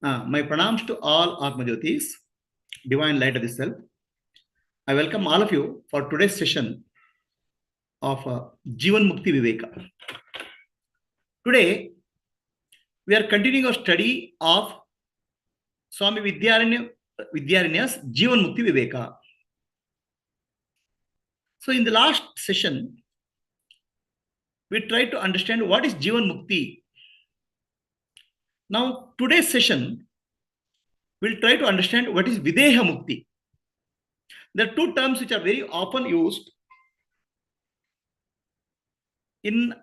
My pranams to all Atma Jyotis, divine light of the self. I welcome all of you for today's session of Jivanmukti Viveka. Today, we are continuing our study of Swami Vidyaranya's Jivanmukti Viveka. So, in the last session, we tried to understand what is Jivanmukti. Now, today's session, we'll try to understand what is Videha Mukti. There are two terms which are very often used in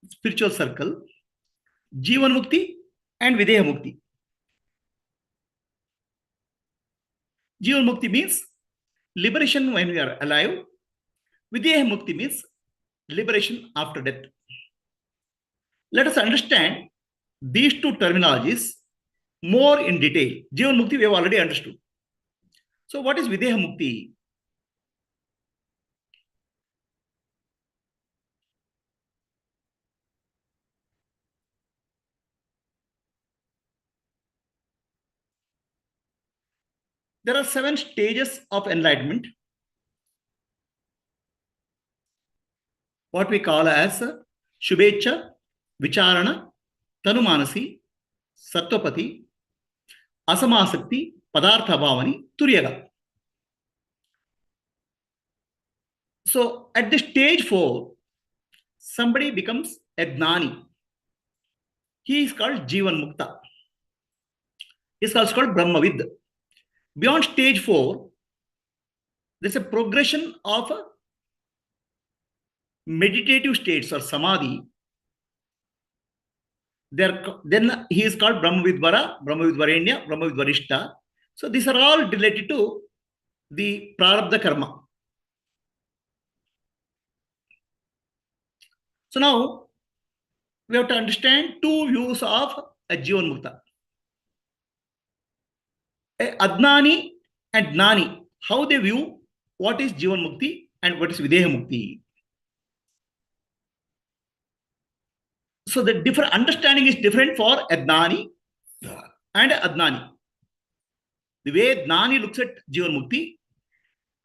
spiritual circle, Jivanmukti and Videha Mukti. Jivanmukti means liberation when we are alive. Videha Mukti means liberation after death. Let us understand these two terminologies more in detail. Jivanmukti we have already understood. So what is Videha Mukti? There are 7 stages of enlightenment. What we call as Shubhecha, Vicharana, Tanumanasi, Sattvapati, Asamasakti, Padartha Bhavani, Turyaga. So at the stage 4, somebody becomes a Gnani. He is called Jivanmukta. He is also called Brahmavid. Beyond stage 4, there's a progression of meditative states or samadhi. Then he is called Brahmavidvara, Brahmavidvarenya, Brahmavidvarishta. So these are all related to the prarabdha karma. So now we have to understand two views of a Jivanmukta. Adnani and Gnani, how they view what is Jivanmukti and what is Videha Mukti. So the different understanding is different for Adnani and Adnani. The way Gnani looks at Jivanmukti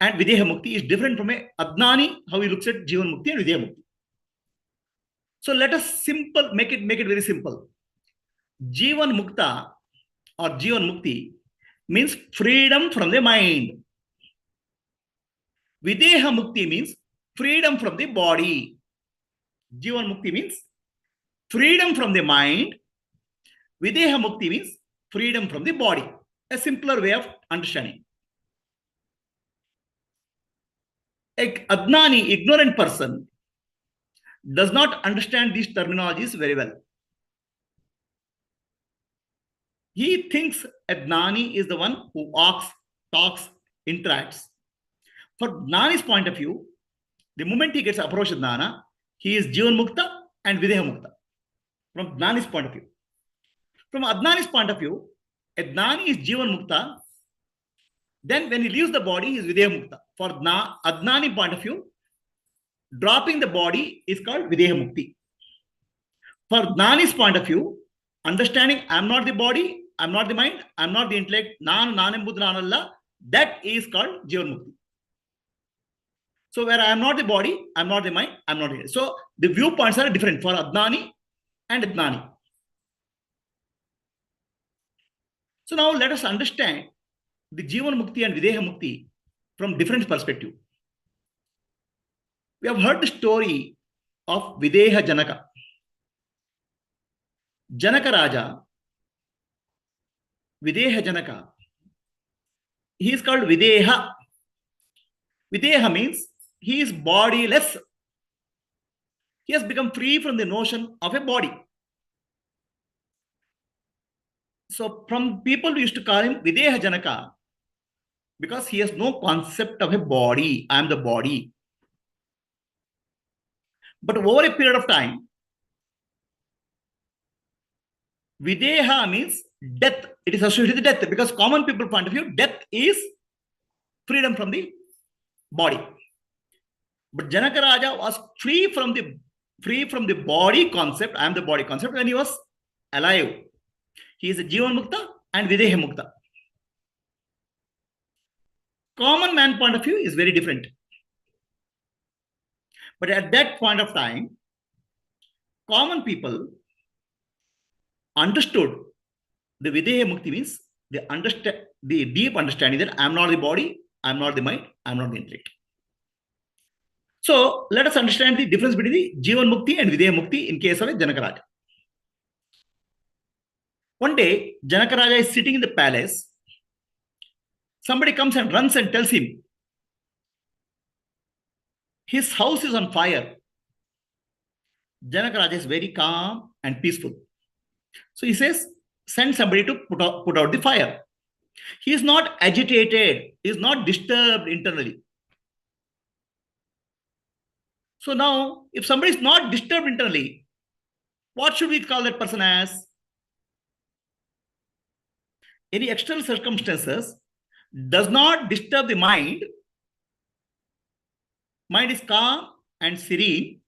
and Videha Mukti is different from a Adnani, how he looks at Jivanmukti and Videha Mukti. So let us make it very simple. Jivanmukta or Jivanmukti means freedom from the mind. Videha Mukti means freedom from the body. Jivanmukti means freedom from the mind. Videha Mukti means freedom from the body. A simpler way of understanding. An Adnani, ignorant person, does not understand these terminologies very well. He thinks Adnani is the one who walks, talks, interacts. For Gnani's point of view, the moment he gets approached Jnana, he is Jivanmukta and Videha Mukta. From Gnani's point of view. From Adnani's point of view, Adnani is Jivanmukta. Then when he leaves the body, he is Videha Mukta. For Adnani point of view, dropping the body is called Videha Mukti. For Gnani's point of view, understanding I am not the body, I am not the mind, I am not the intellect, that is called Jivanmukti. So where I am not the body, I am not the mind, I am not the intellect. So the viewpoints are different for Adnani and Adnani. So now let us understand the Jivanmukti and Videha Mukti from different perspective. We have heard the story of Videha Janaka. Janaka Raja, Videha Janaka, he is called Videha. Videha means he is bodiless. He has become free from the notion of a body. So from people we used to call him Videha Janaka because he has no concept of a body. I am the body. But over a period of time, Videha means death. It is associated with death because common people point of view, death is freedom from the body. But Janaka Raja was free from the body concept, I am the body concept, when he was alive. He is a Jivanmukta and Videha Mukta. Common man point of view is very different. But at that point of time, common people understood the Videha Mukti means they understand the deep understanding that I am not the body, I am not the mind, I am not the intellect. So let us understand the difference between the Jivanmukti and Videha Mukti in case of a Janakaraja. One day, Janakaraja is sitting in the palace. Somebody comes and runs and tells him his house is on fire. Janakaraja is very calm and peaceful. So he says, send somebody to put out the fire. He is not agitated. He is not disturbed internally. So now, if somebody is not disturbed internally, what should we call that person as? Any external circumstances does not disturb the mind. Mind is calm and serene.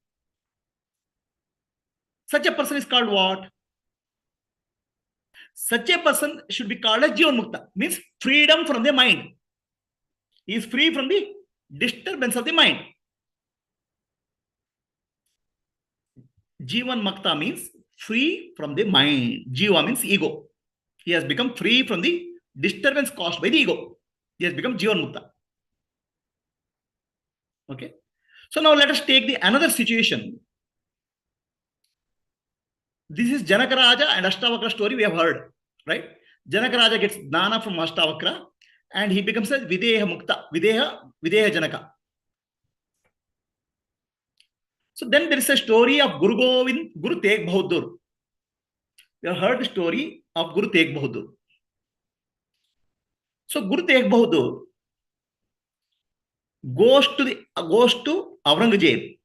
Such a person is called what? Such a person should be called as Jivanmukta, means freedom from the mind. He is free from the disturbance of the mind. Jivanmukta means free from the mind. Jiva means ego. He has become free from the disturbance caused by the ego. He has become Jivanmukta. Okay. So now let us take the another situation. This is Janakaraja and Ashtavakra story we have heard, right? Janakaraja gets Dana from Ashtavakra and he becomes a Videha Mukta, Videha Janaka. So then there is a story of Guru Govind, Guru Tegh Bahadur. We have heard the story of Guru Tegh Bahadur. So Guru Tegh Bahadur goes to Aurangzeb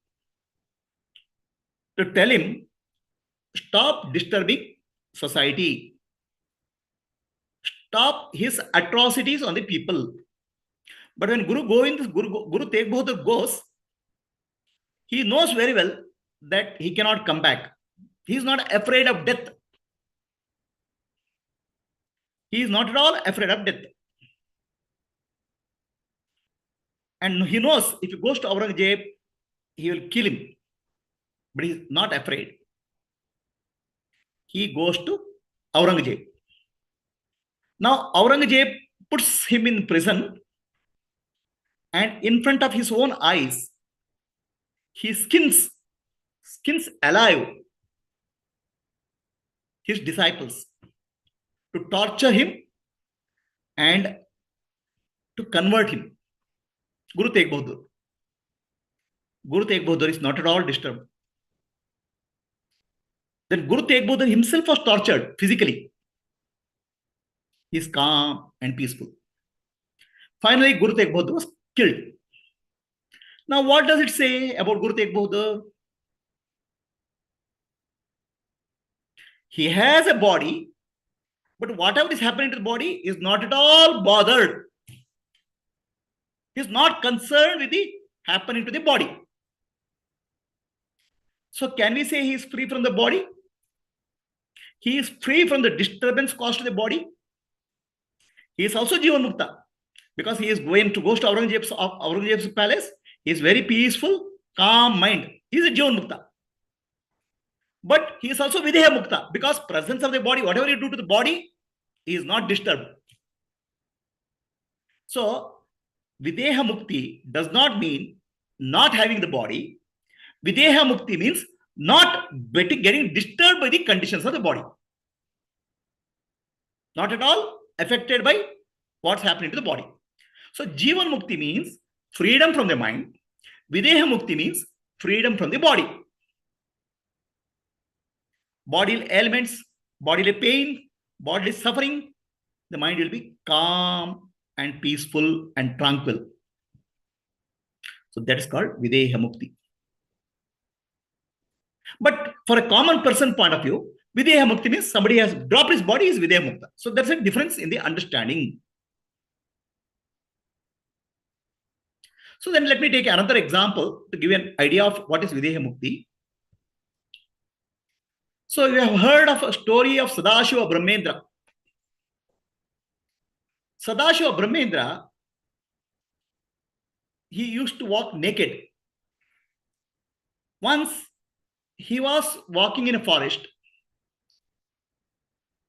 to tell him, stop disturbing society. Stop his atrocities on the people. But when Guru Tegh Bahadur goes, he knows very well that he cannot come back. He is not afraid of death. He is not at all afraid of death. And he knows if he goes to Aurangzeb, he will kill him. But he is not afraid. He goes to Aurangzeb. Now Aurangzeb puts him in prison, and in front of his own eyes, he skins alive his disciples to torture him and to convert him. Guru Tegh Bahadur. Guru Tegh Bahadur is not at all disturbed. Then Guru Tegh Bahadur himself was tortured physically. He is calm and peaceful. Finally, Guru Tegh Bahadur was killed. Now, what does it say about Guru Tegh Bahadur? He has a body, but whatever is happening to the body is not at all bothered. He is not concerned with the happening to the body. So can we say he is free from the body? He is free from the disturbance caused to the body. He is also Jivanmukta because he is going to go to Aurangzeb's palace. He is very peaceful, calm mind. He is a Jivanmukta. But he is also Videha Mukta because presence of the body, whatever you do to the body, he is not disturbed. So Videha Mukti does not mean not having the body. Videha Mukti means not getting disturbed by the conditions of the body. Not at all affected by what's happening to the body. So Jivanmukti means freedom from the mind. Videha Mukti means freedom from the body. Bodily ailments, bodily pain, bodily suffering, the mind will be calm and peaceful and tranquil. So that is called Videha Mukti. But for a common person point of view, Videha Mukti means somebody has dropped his body is Videha Mukta. So there's a difference in the understanding. So then let me take another example to give you an idea of what is Videha Mukti. So you have heard of a story of Sadashiva Brahmendra. Sadashiva Brahmendra, he used to walk naked. Once he was walking in a forest.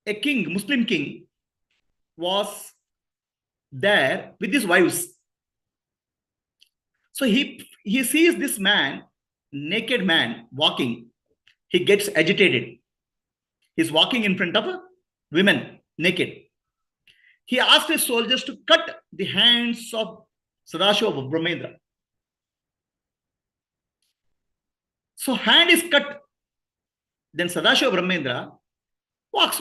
A king, Muslim king, was there with his wives. So he sees this man, naked man, walking. He gets agitated. He's walking in front of women, naked. He asked his soldiers to cut the hands of Sadashiva Brahmendra. So hand is cut. Then Sadashiva Brahmendra walks.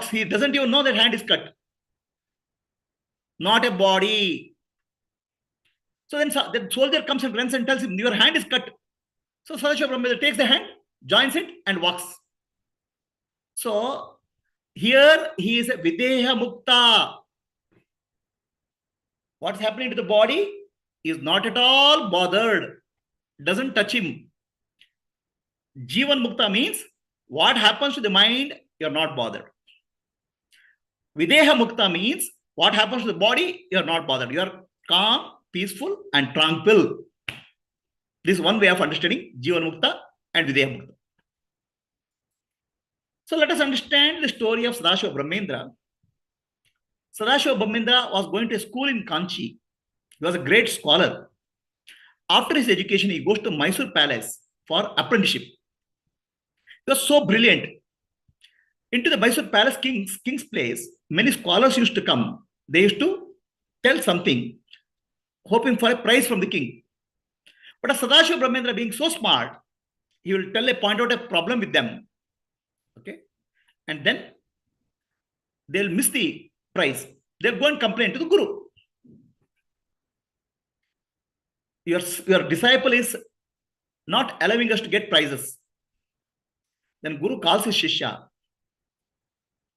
He doesn't even know that hand is cut. Not a body. So then the soldier comes and runs and tells him, your hand is cut. So Sadashiva Brahmendra takes the hand, joins it, and walks. So here he is a Videha Mukta. What's happening to the body is not at all bothered. Doesn't touch him. Jivanmukta means what happens to the mind, you're not bothered. Videha Mukta means what happens to the body, you're not bothered. You're calm, peaceful, and tranquil. This is one way of understanding Jivanmukta and Videha Mukta. So let us understand the story of Sadashiva Brahmendra. Sadashiva Brahmendra was going to a school in Kanchi. He was a great scholar. After his education, he goes to Mysore Palace for apprenticeship. He was so brilliant. Into the Mysore Palace king's place, many scholars used to come. They used to tell something, hoping for a prize from the king. But Sadashiva Brahmendra, being so smart, he will point out a problem with them. Okay, and then they'll miss the prize. They'll go and complain to the guru. Your disciple is not allowing us to get prizes. Then guru calls his shishya,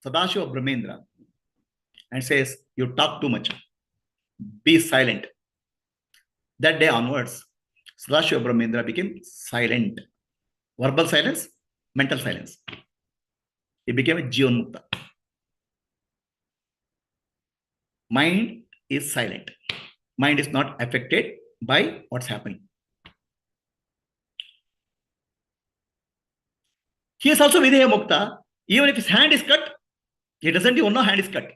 Sadashiva Brahmendra, and says, you talk too much. Be silent. That day onwards, Sadashiva Brahmendra became silent. Verbal silence, mental silence. He became a Jivanmukta. Mind is silent. Mind is not affected by what's happening. He is also Videha Mukta. Even if his hand is cut, he doesn't even know hand is cut.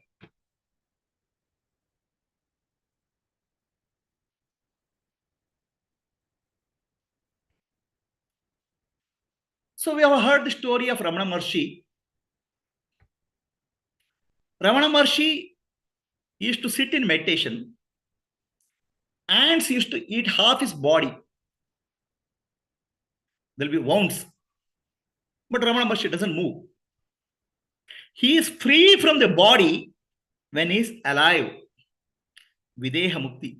So we have heard the story of Ramana Maharshi. Ramana Maharshi used to sit in meditation. Ants used to eat half his body. There will be wounds. But Ramana Maharshi doesn't move. He is free from the body when he is alive. Videha Mukti.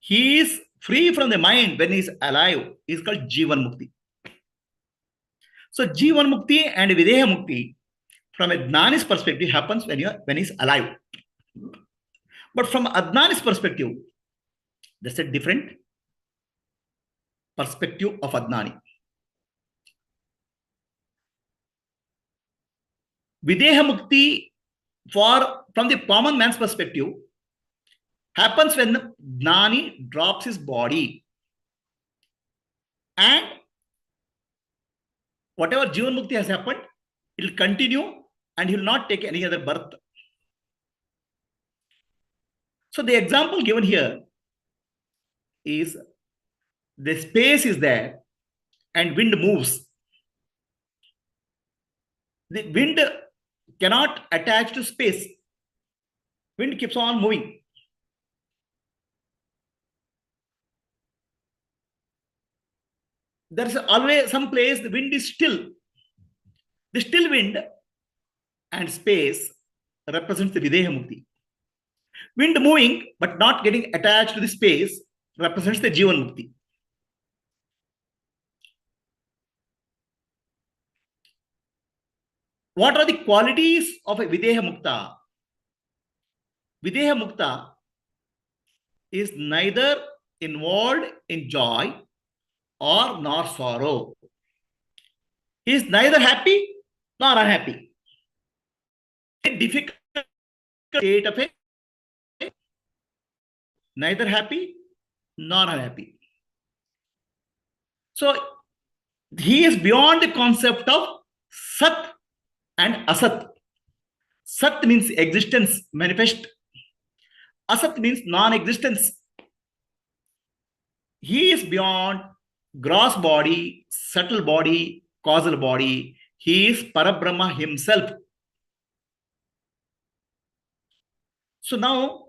He is free from the mind when he is alive. He is called Jivanmukti. So Jivanmukti and Videha Mukti, from a Jnani's perspective, happens when he is alive. But from Adnani's perspective, that's a different perspective of Adnani. Videha Mukti, from the common man's perspective, happens when Jnani drops his body. And whatever Jivanmukti has happened, it will continue and he will not take any other birth. So the example given here is the space is there and wind moves. The wind cannot attach to space. Wind keeps on moving. There's always some place the wind is still. The still wind and space represents the Videha Mukti. Wind moving but not getting attached to the space represents the Jivanmukti. What are the qualities of a Videha Mukta? Videha Mukta is neither involved in joy or nor sorrow. He is neither happy nor unhappy. A difficult state of a neither happy nor unhappy. So he is beyond the concept of Sat and Asat. Sat means existence, manifest. Asat means non-existence. He is beyond gross body, subtle body, causal body. He is Parabrahma himself. So now,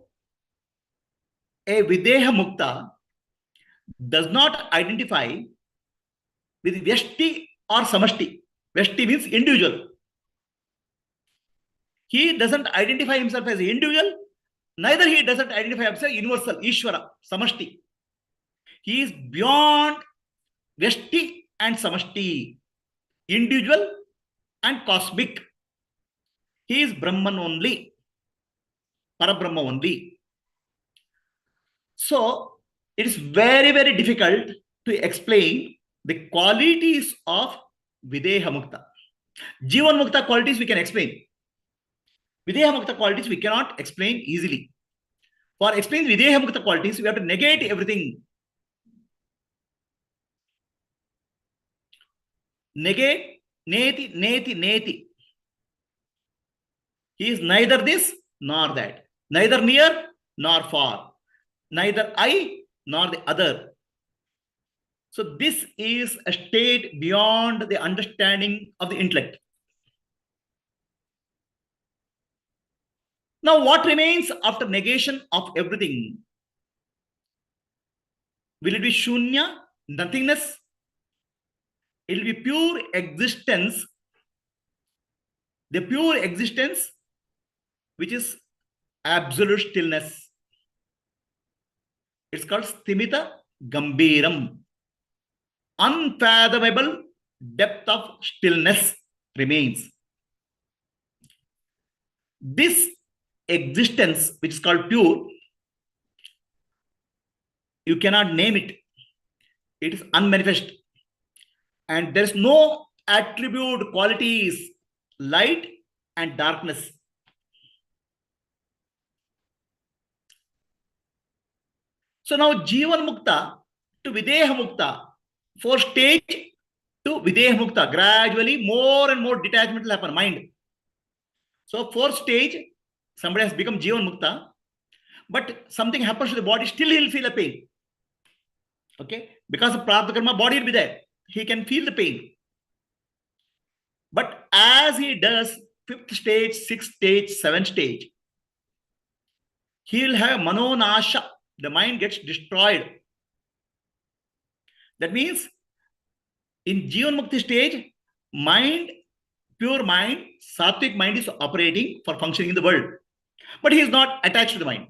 a Videha Mukta does not identify with Vyashti or Samashti. Vyashti means individual. He doesn't identify himself as an individual, neither he doesn't identify himself as universal, Ishvara, Samashti. He is beyond Vyashti and Samashti, individual and cosmic. He is Brahman only, Parabrahma only. So it is very, very difficult to explain the qualities of Videha Mukta. Jivan Mukta qualities we can explain. Videha Mukta qualities we cannot explain easily. For explaining Videha Mukta qualities, we have to negate everything. Negate, neti, neti, neti. He is neither this nor that, neither near nor far, neither I nor the other. So this is a state beyond the understanding of the intellect. Now, what remains after negation of everything? Will it be shunya, nothingness? It will be pure existence, the pure existence, which is absolute stillness. It's called Sthimita Gambiram. Unfathomable depth of stillness remains. This existence, which is called pure, you cannot name it. It is unmanifest. And there's no attribute qualities, light and darkness. So now Jivan Mukta to Videha Mukta, 4 stage to Videha Mukta, gradually more and more detachment will happen, mind. So 4th stage, somebody has become Jivan Mukta, but something happens to the body, still he'll feel a pain. Okay, because of Prarabdha Karma, body will be there. He can feel the pain. But as he does 5th stage, 6th stage, 7th stage, he will have manonasha. The mind gets destroyed. That means in Jivan Mukti stage, mind, pure mind, sattvic mind is operating for functioning in the world. But he is not attached to the mind.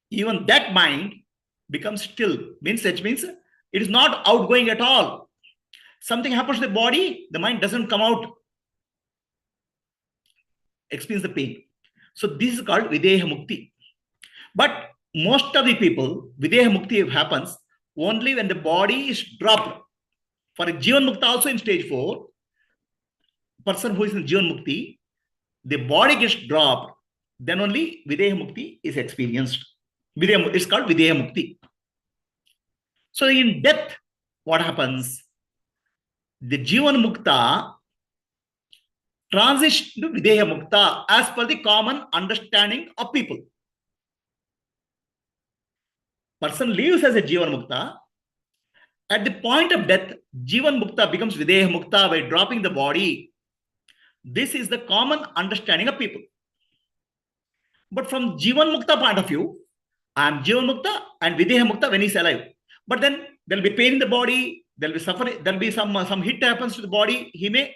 Even that mind becomes still. Which means it is not outgoing at all. Something happens to the body, the mind doesn't come out. Experience the pain. So this is called Videha Mukti. But most of the people, Videha Mukti happens only when the body is dropped. For a Jivan Mukta also in stage 4, person who is in Jivan Mukti, the body gets dropped. Then only Videha Mukti is experienced. It's called Videha Mukti. So in death, what happens? The Jivan Mukta transitions to Videha Mukta as per the common understanding of people. Person lives as a Jivan Mukta. At the point of death, Jivan Mukta becomes Videha Mukta by dropping the body. This is the common understanding of people. But from Jivan Mukta point of view, I am Jivan Mukta and Videha Mukta when he's alive. But then there will be pain in the body, there will be suffering, there will be some hit happens to the body, he may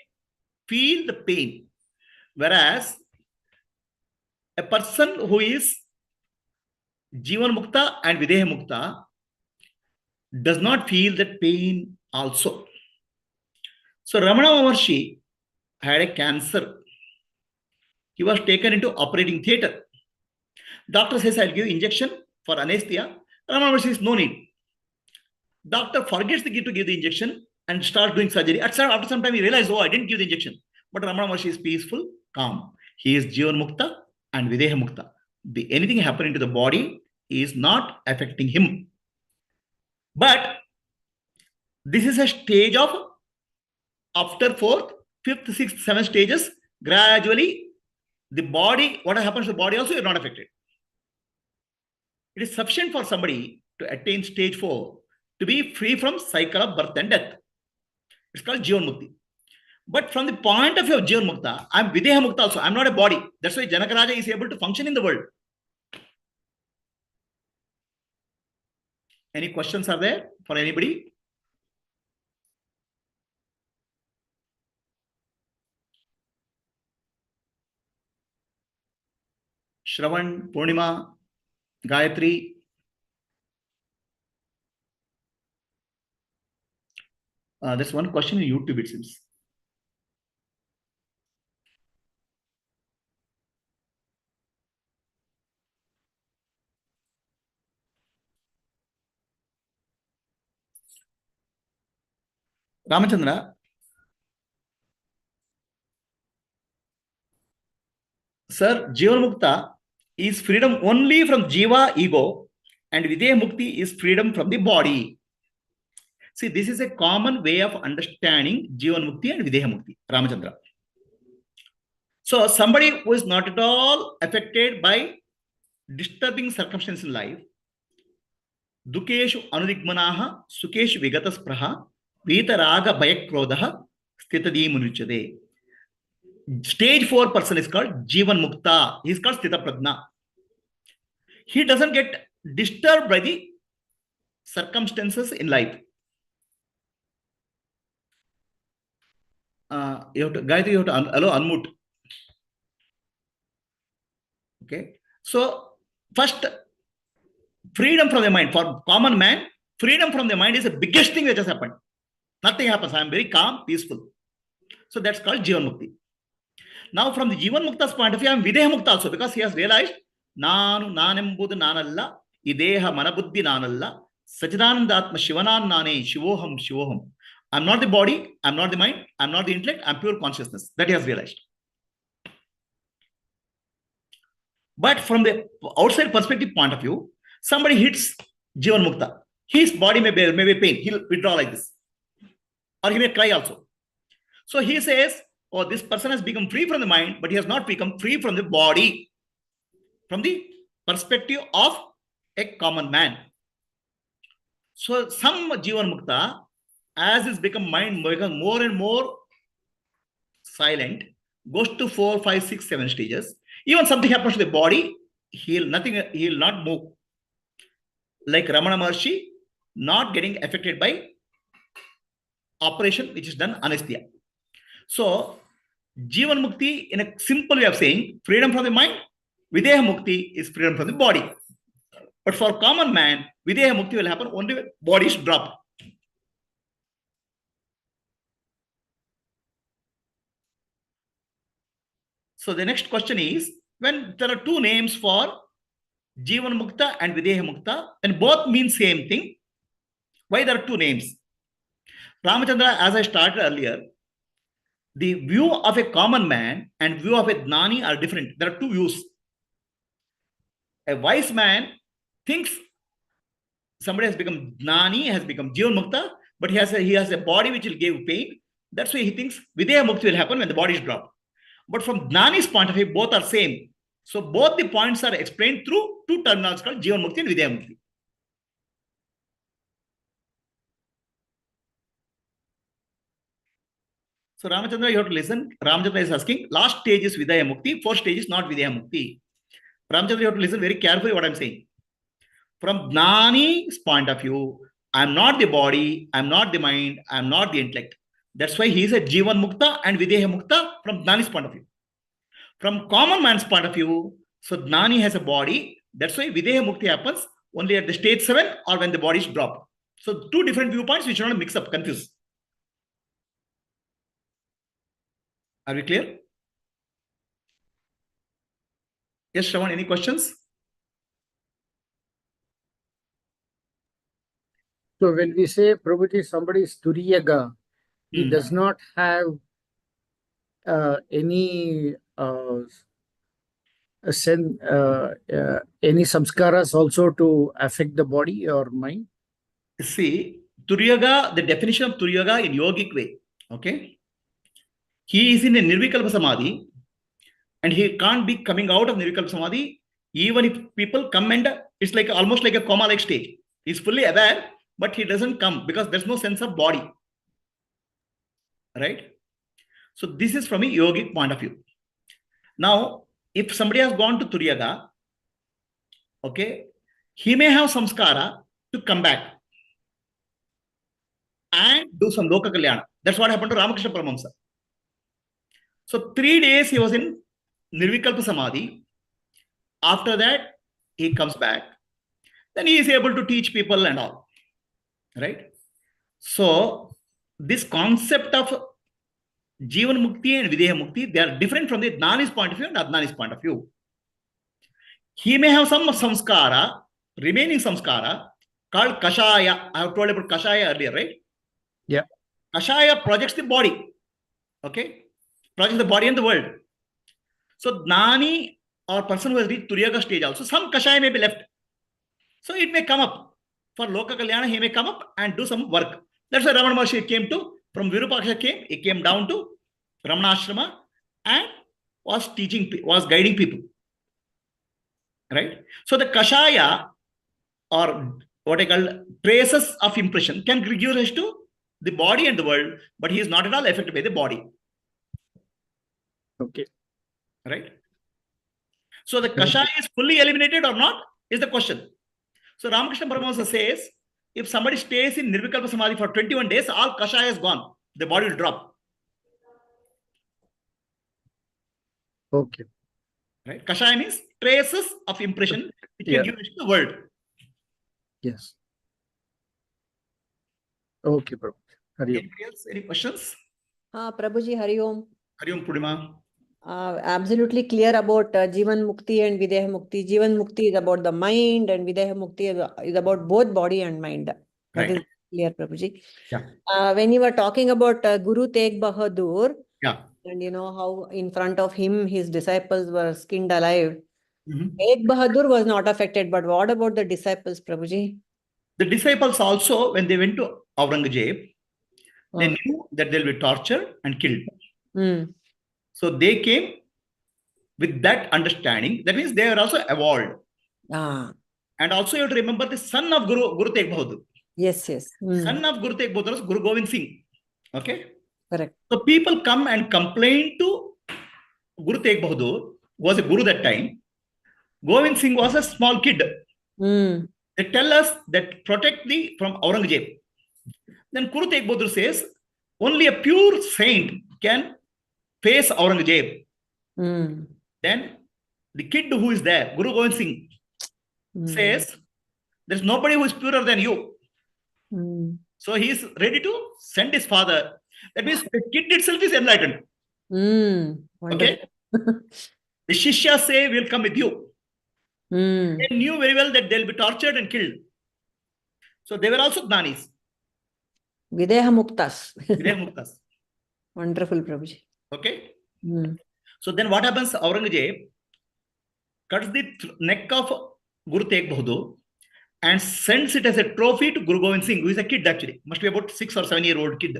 feel the pain. Whereas a person who is Jivan Mukta and Videha Mukta does not feel that pain also. So Ramana Maharshi had a cancer. He was taken into operating theater. Doctor says, I'll give injection for anesthesia. Ramana Maharshi says, no need. Doctor forgets to give the injection and start doing surgery. After some time, he realized, oh, I didn't give the injection. But Ramana Maharshi is peaceful, calm. He is Jivanmukta and Videhamukta. Anything happening to the body is not affecting him. But this is a stage of after 4th, 5th, 6th, 7th stages, gradually the body, what happens to the body also is not affected. It is sufficient for somebody to attain stage 4 to be free from cycle of birth and death. It's called Jivanmukti. But from the point of view of Jivanmukta, I'm Videhamukta also. I'm not a body. That's why Janakaraja is able to function in the world. Any questions are there for anybody? Shravan, Purnima, Gayatri. There's one question in YouTube, it seems. Ramachandra. Sir, Jivanmukta is freedom only from Jiva, ego, and Videhamukti is freedom from the body. See, this is a common way of understanding Jivanmukti and Videhamukti, Ramachandra. So, somebody who is not at all affected by disturbing circumstances in life, Dukeshu anudigmanaha, Sukeshu vigataspraha, Vitaraga bayakrodaha, Stitadi munuchade. Stage 4 person is called Jivanmukta. He is called Sthita Prajna. He doesn't get disturbed by the circumstances in life. Gayatri, you have to unmute. Okay. So, first, freedom from the mind. For common man, freedom from the mind is the biggest thing that has happened. Nothing happens. I am very calm, peaceful. So, that's called Jivanmukti. Now, from the Jivanmukta's point of view, I am Videhamukta also, because he has realized, Nanu nanembudu nanalla, ideha manabuddhi nanalla, Sachidananda Atma Shivanan nane, Shivoham, Shivoham. I'm not the body, I'm not the mind, I'm not the intellect, I'm pure consciousness. That he has realized. But from the outside perspective point of view, somebody hits Jivanmukta. His body may be pain. He'll withdraw like this. Or he may cry also. So he says, oh, this person has become free from the mind, but he has not become free from the body. From the perspective of a common man. So some Jivanmukta, as is become mind, becomes more and more silent, goes to 4, 5, 6, 7 stages. Even something happens to the body, he'll not move. Like Ramana Maharshi, not getting affected by operation which is done anesthesia. So, Jivanmukti, in a simple way of saying, freedom from the mind, Videhamukti is freedom from the body. But for common man, Videhamukti will happen only when bodies drop. So the next question is, when there are two names for Jivanmukta and Videhamukta, and both mean same thing, why there are two names? Ramachandra, as I started earlier, the view of a common man and view of a Jnani are different. There are two views. A wise man thinks somebody has become Jnani, has become Jivanmukta, but he has a body which will give pain. That's why he thinks Videhamukti will happen when the body is dropped. But from Jnani's point of view, both are same. So both the points are explained through two terminals called Jivanmukti and Videhamukti. So Ramachandra, you have to listen. Ramachandra is asking, last stage is Videhamukti, fourth stage is not Videhamukti. Ramachandra, you have to listen very carefully what I'm saying. From Jnani's point of view, I'm not the body, I'm not the mind, I'm not the intellect. That's why he is a Jivanmukta and Videhamukta from Jnani's point of view. From common man's point of view, so Jnani has a body. That's why Videhamukti happens only at the stage 7 or when the body is dropped. So two different viewpoints which should not mix up, confuse. Are we clear? Yes, Shravan, any questions? So when we say, Prabhuji, somebody is Turiyaga, he does not have any any samskaras also to affect the body or mind? See, Turiyaga, the definition of Turiyaga in yogic way, okay? He is in a Nirvikalpa Samadhi and he can't be coming out of Nirvikalpa Samadhi even if people come and it's like almost like a coma-like stage. He's fully aware, but he doesn't come because there's no sense of body, right? So this is from a yogic point of view. Now, if somebody has gone to Turiyaga, okay, he may have samskara to come back and do some loka kalyana. That's what happened to Ramakrishna Paramahamsa. So 3 days he was in Nirvikalpa Samadhi. After that, he comes back. Then he is able to teach people and all. Right? So this concept of Jivanmukti and Videhemukti, they are different from the Jnani's point of view and Adnani's point of view. He may have some samskara, remaining samskara, called Kashaya. I have told about Kashaya earlier, right? Yeah. Kashaya projects the body. Okay? Projects the body and the world. So Jnani or person who has reached Turiyaga stage also, some Kashaya may be left. So it may come up. For Loka Kalyana, he may come up and do some work. That's why Ramana Maharshi came to, from Virupaksha he came down to Ramana Ashrama and was teaching, was guiding people. Right? So the Kashaya or what I call traces of impression can give rise to the body and the world, but he is not at all affected by the body. Okay. Right? So the Kashaya is fully eliminated or not is the question. So Ramakrishna Paramahamsa says, if somebody stays in Nirvikalpa Samadhi for 21 days, all Kashaya is gone. The body will drop. Okay. Right? Kashaya means traces of impression which can give rise to the world. Yes. Okay, bro. Hari Om. Anybody else? Any questions? Prabhuji, Hari Om. Hari Om, Purnima. Absolutely clear about Jivanmukti and Videhemukti. Jivanmukti is about the mind and Videhemukti is about both body and mind. That is clear, Prabhuji. Yeah. When you were talking about Guru Tegh Bahadur, yeah, and you know how in front of him his disciples were skinned alive. Mm-hmm. Tegh Bahadur was not affected, but what about the disciples, Prabhuji? The disciples also, when they went to Aurangzeb, they knew that they'll be tortured and killed. So they came with that understanding. That means they are also evolved. And also you have to remember the son of Guru Tegh Bahadur. Yes. Son of Guru Tegh Bahadur was Guru Govind Singh. Okay? Correct. So people come and complain to Guru Tegh Bahadur, was a guru that time. Govind Singh was a small kid. They tell us that protect thee from Aurangzeb. Then Guru Tegh Bahadur says, only a pure saint can face Aurangzeb. Then the kid who is there, Guru Govind Singh, says, there's nobody who is purer than you. So he is ready to send his father. That means the kid itself is enlightened. Okay? The Shishya say, we'll come with you. They knew very well that they'll be tortured and killed. So they were also Jnanis. Videhemuktas. Videhemuktas. Wonderful, Prabhuji. Okay? So then what happens? Aurangzeb cuts the neck of Guru Tegh Bahadur and sends it as a trophy to Guru Govind Singh, who is a kid actually. Must be about 6 or 7-year-old kid.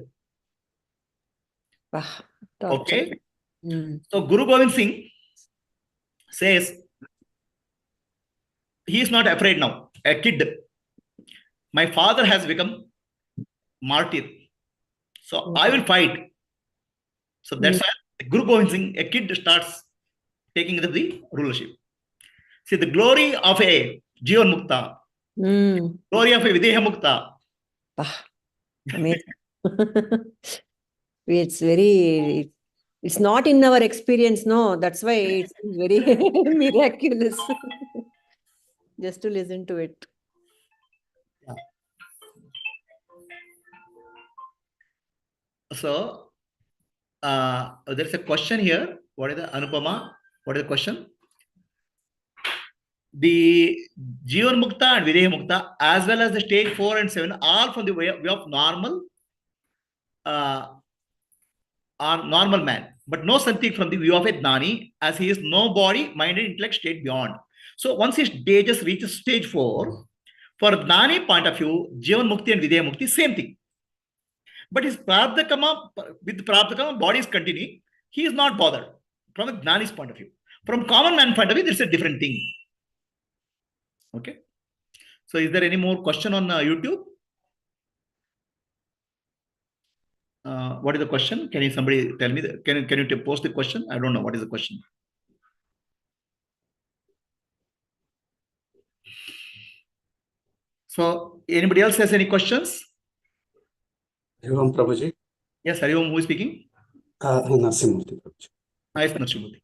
Okay? So Guru Govind Singh says, he is not afraid now, a kid. My father has become martyr. So I will fight. So that's why Guru Govind Singh, a kid, starts taking the rulership. See, the glory of a Jivanmukta, glory of a Videhemukta. Amazing. It's not in our experience, no. That's why it's very miraculous. Just to listen to it. So, there's a question here. What is the Anupama? What is the question? The Jivanmukta and Videhemukta, as well as the stage 4 and 7, all from the way of normal or normal man, but know something from the view of a Gnani, as he is no body, mind, and intellect state beyond. So once his stages reaches stage 4, for Gnani point of view, Jivanmukti and Vidya same thing. But his Prabdhakama, with Prabdhakama, body is continuing. He is not bothered from a Gnani's point of view. From common man point of view, there's a different thing. Okay. So is there any more question on YouTube? What is the question? Can you somebody tell me? Can you post the question? I don't know. What is the question? So anybody else has any questions? Hariom Prabhuji. Yes, Hariom, who is speaking? Narsimurti Prabhuji. Nice, Narsimurti.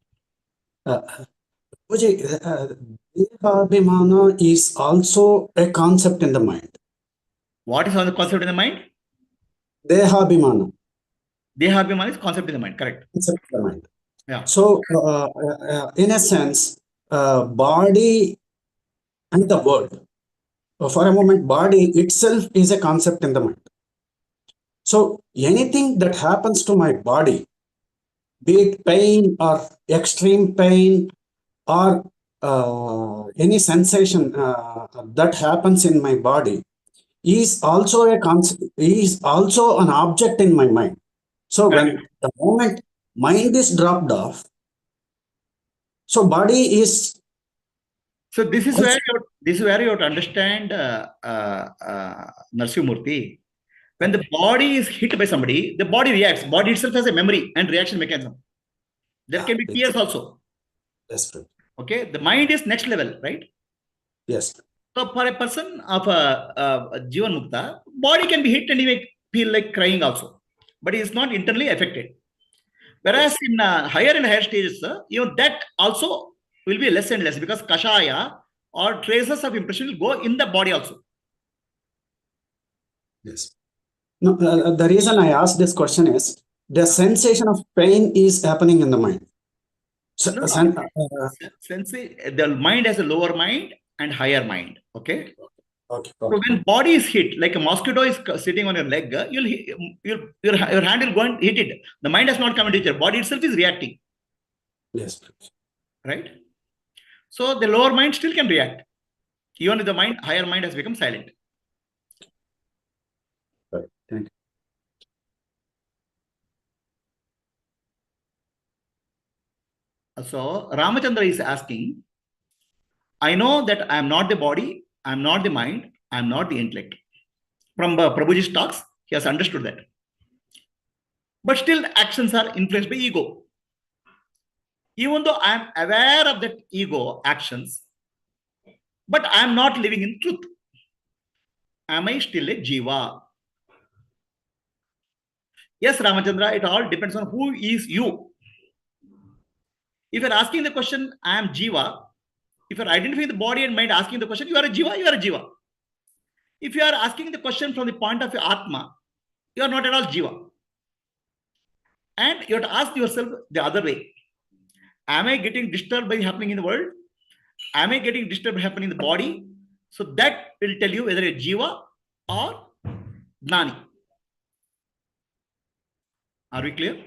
Prabhuji, Dehabhimana is also a concept in the mind. What is on the concept in the mind? Dehabhimana. Dehabhimana is concept in the mind, correct? Concept in the mind. Yeah. So, in a sense, body and the world. For a moment, body itself is a concept in the mind. So, anything that happens to my body, be it pain or extreme pain or any sensation that happens in my body, is also a concept, is also an object in my mind. So when the moment mind is dropped off, so body is. So this is where you have to understand Narsimurti. When the body is hit by somebody, the body reacts. Body itself has a memory and reaction mechanism. There can be tears also. That's true. Okay, the mind is next level, right? Yes. So for a person of a Jivan Mukta, body can be hit and he may feel like crying also, but he is not internally affected. Whereas in higher and higher stages, that also will be less and less, because kashaya or traces of impression will go in the body also. Yes. No, the reason I asked this question is the sensation of pain is happening in the mind. So, No. The mind has a lower mind and higher mind. Okay. Okay. So when body is hit, like a mosquito is sitting on your leg, your hand will go and hit it. The mind has not come into it. Body itself is reacting. Yes. Right. So the lower mind still can react, even if the higher mind has become silent. Right. Thank you. So Ramachandra is asking, I know that I am not the body, I am not the mind, I am not the intellect. From Prabhuji's talks, he has understood that. But still, actions are influenced by ego. Even though I am aware of that ego actions, but I am not living in truth. Am I still a jiva? Yes, Ramachandra, it all depends on who is you. If you're asking the question, I am jiva, if you're identifying the body and mind asking the question, you are a jiva, you are a jiva. If you are asking the question from the point of your Atma, you are not at all jiva. And you have to ask yourself the other way. Am I getting disturbed by happening in the world? Am I getting disturbed by happening in the body? So that will tell you whether you're jiva or gnani. Are we clear?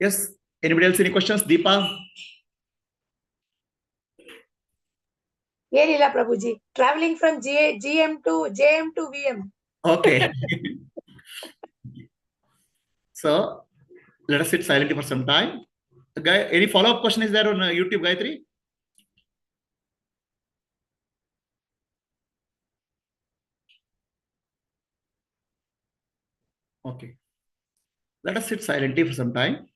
Yes. Anybody else any questions? Deepa? Yenila Prabhuji. Traveling from JM to VM. Okay. So let us sit silently for some time. Any follow-up question is there on YouTube, Gayatri? Okay. Let us sit silently for some time.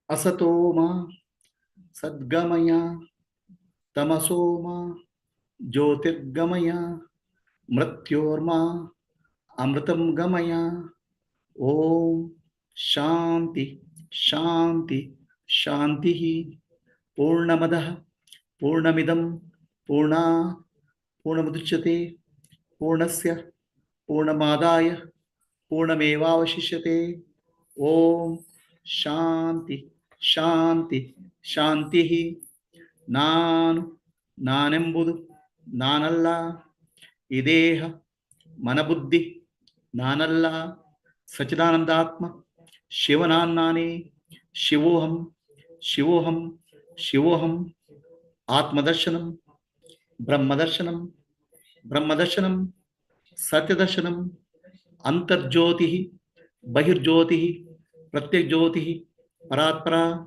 Asatoma Sadgamaya Tamasoma Jyotirgamaya Mrityorma Amritam Gamaya. Om Shanti Shanti Shanti Purnamadaha Purnamidam Purna Purnamudachyate Purnasya Purnamadaya Purnamevavashishyate. Om Shanti Shanti Shanti. Nanembudu Nanalla Ideha Manabuddhi Nanalla Sachidanandatma Shivanannani Shivoham Shivoham Shivoham Atmadarshanam Brahmadarshanam Brahmadarshanam Satyadarshanam Antarjyotihi Bahirjyotihi Pratyajyotihi Paratpara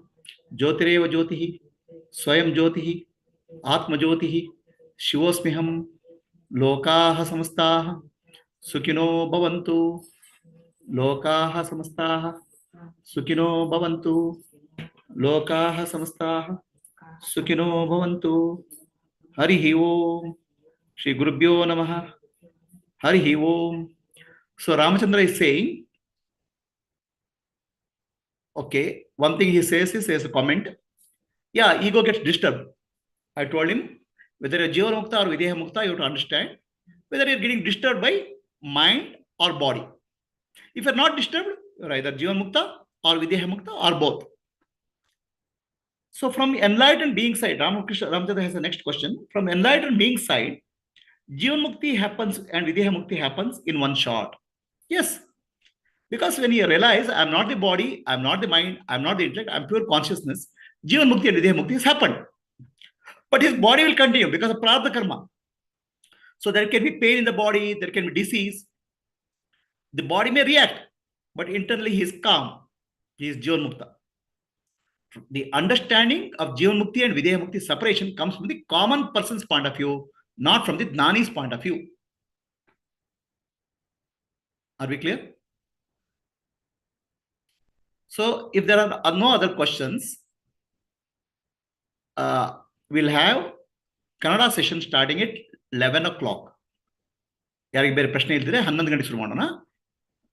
Jyotireva Jyotihi Swayam Jyotihi Atma Jyotihi Shivosmiham Lokaha Samastaha Sukino Bhavantu Lokaha Samastaha Sukino Bhavantu Lokaha Samastaha Sukino Bhavantu. Harihi Om. Shri Gurubhyo Namaha. Harihi Om. So Ramachandra is saying, okay, one thing he says is, as a comment, yeah, ego gets disturbed. I told him, whether you're Jivanmukta or Videhemukta, you have to understand whether you're getting disturbed by mind or body. If you're not disturbed, you're either Jivanmukta or Videhemukta or both. So from enlightened being side, Ramachandra has the next question. From enlightened being side, Jivanmukti happens and Videhemukti happens in one shot. Yes. Because when you realize I'm not the body, I'm not the mind, I'm not the intellect, I'm pure consciousness, Jivanmukti and Videhemukti has happened. But his body will continue because of prarabdha karma. So there can be pain in the body, there can be disease. The body may react, but internally he is calm. He is Jivanmukta. The understanding of Jivanmukti and Videhemukti separation comes from the common person's point of view, not from the Jnani's point of view. Are we clear? So if there are no other questions, we'll have Kannada session starting at 11 o'clock. ಯಾರಿಗೆ ಬೇರೆ ಪ್ರಶ್ನೆ ಇದ್ದರೆ 11 ಗಂಟೆ ಶುರು ಮಾಡೋಣ.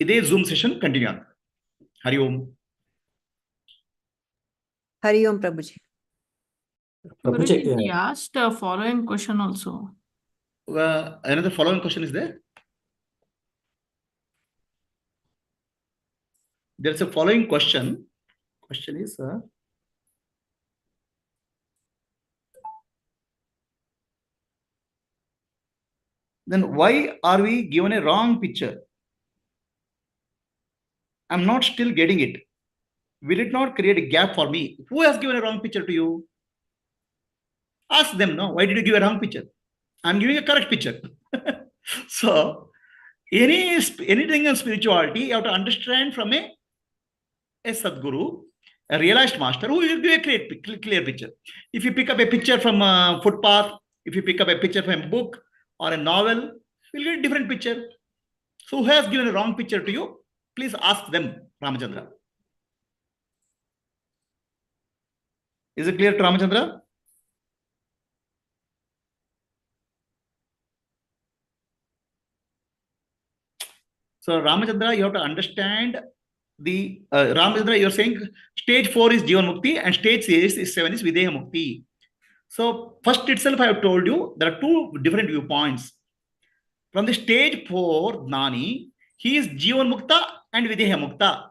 ಇದೇ Zoom session continue ಆಗುತ್ತೆ. ಹರಿ ಓಂ. Hari Om Prabhuji. Prabhuji, Guruji, he asked a following question also. Another following question is there. There's a following question. Question is, then why are we given a wrong picture? I'm not still getting it. Will it not create a gap for me? Who has given a wrong picture to you? Ask them, no, why did you give a wrong picture? I'm giving a correct picture. So, anything in spirituality, you have to understand from a Sadguru, a realized master who will give a clear picture. If you pick up a picture from a footpath, if you pick up a picture from a book or a novel, you'll get a different picture. So, who has given a wrong picture to you? Please ask them, Ramachandra. Is it clear to Ramachandra? So, Ramachandra, you have to understand the Ramachandra, you're saying stage 4 is Jivanmukti and stage 7 is Videhemukti. So, first itself, I have told you there are two different viewpoints. From the stage 4, Gnani, he is Jivanmukta and Videhemukta.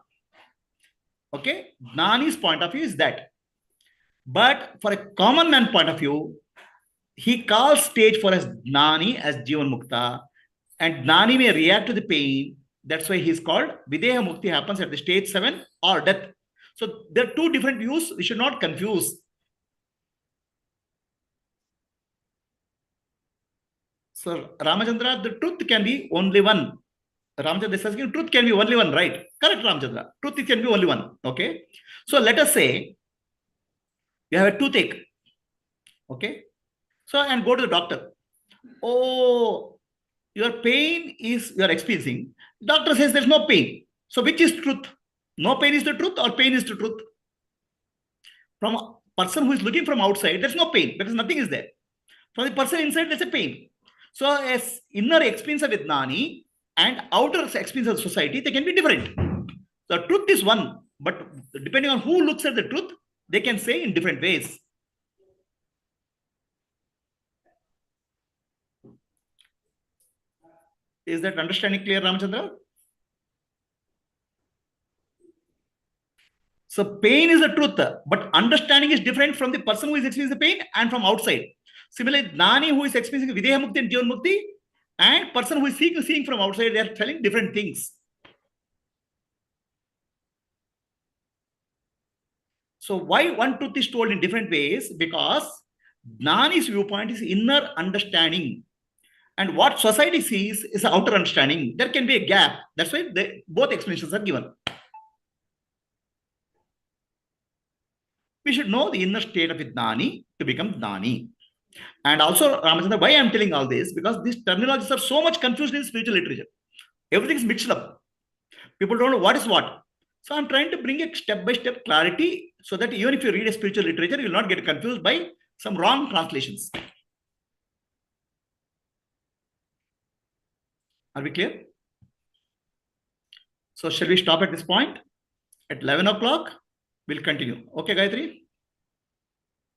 Okay, Gnani's point of view is that. But for a common man point of view, he calls stage 4 as Gnani, as Jivanmukta, and Gnani may react to the pain. That's why he's called Videhemukti happens at the stage 7 or death. So there are two different views. We should not confuse. So Ramachandra, the truth can be only one. Ramachandra is asking, truth can be only one, right? Correct, Ramachandra. Truth can be only one. Okay. So let us say you have a toothache. Okay. So and go to the doctor. Oh, your pain is you are experiencing. Doctor says there's no pain. So which is truth? No pain is the truth or pain is the truth? From a person who is looking from outside, there's no pain because nothing is there. From the person inside, there's a pain. So as inner experience of Vidnani and outer experience of society, they can be different. The truth is one, but depending on who looks at the truth, they can say in different ways. Is that understanding clear, Ramachandra? So pain is the truth, but understanding is different from the person who is experiencing the pain and from outside. Similarly, Gnani who is experiencing Videhemukti and Jivanmukti and person who is seeing from outside, they are telling different things. So why one truth is told in different ways? Because Gnani's viewpoint is inner understanding. And what society sees is outer understanding. There can be a gap. That's why both explanations are given. We should know the inner state of Gnani to become Gnani. And also, Ramachandra, why I'm telling all this? Because these terminologies are so much confused in spiritual literature. Everything is mixed up. People don't know what is what. So I'm trying to bring a step-by-step clarity so that even if you read a spiritual literature, you will not get confused by some wrong translations. Are we clear? So shall we stop at this point? At 11 o'clock, we'll continue. Okay, Gayatri?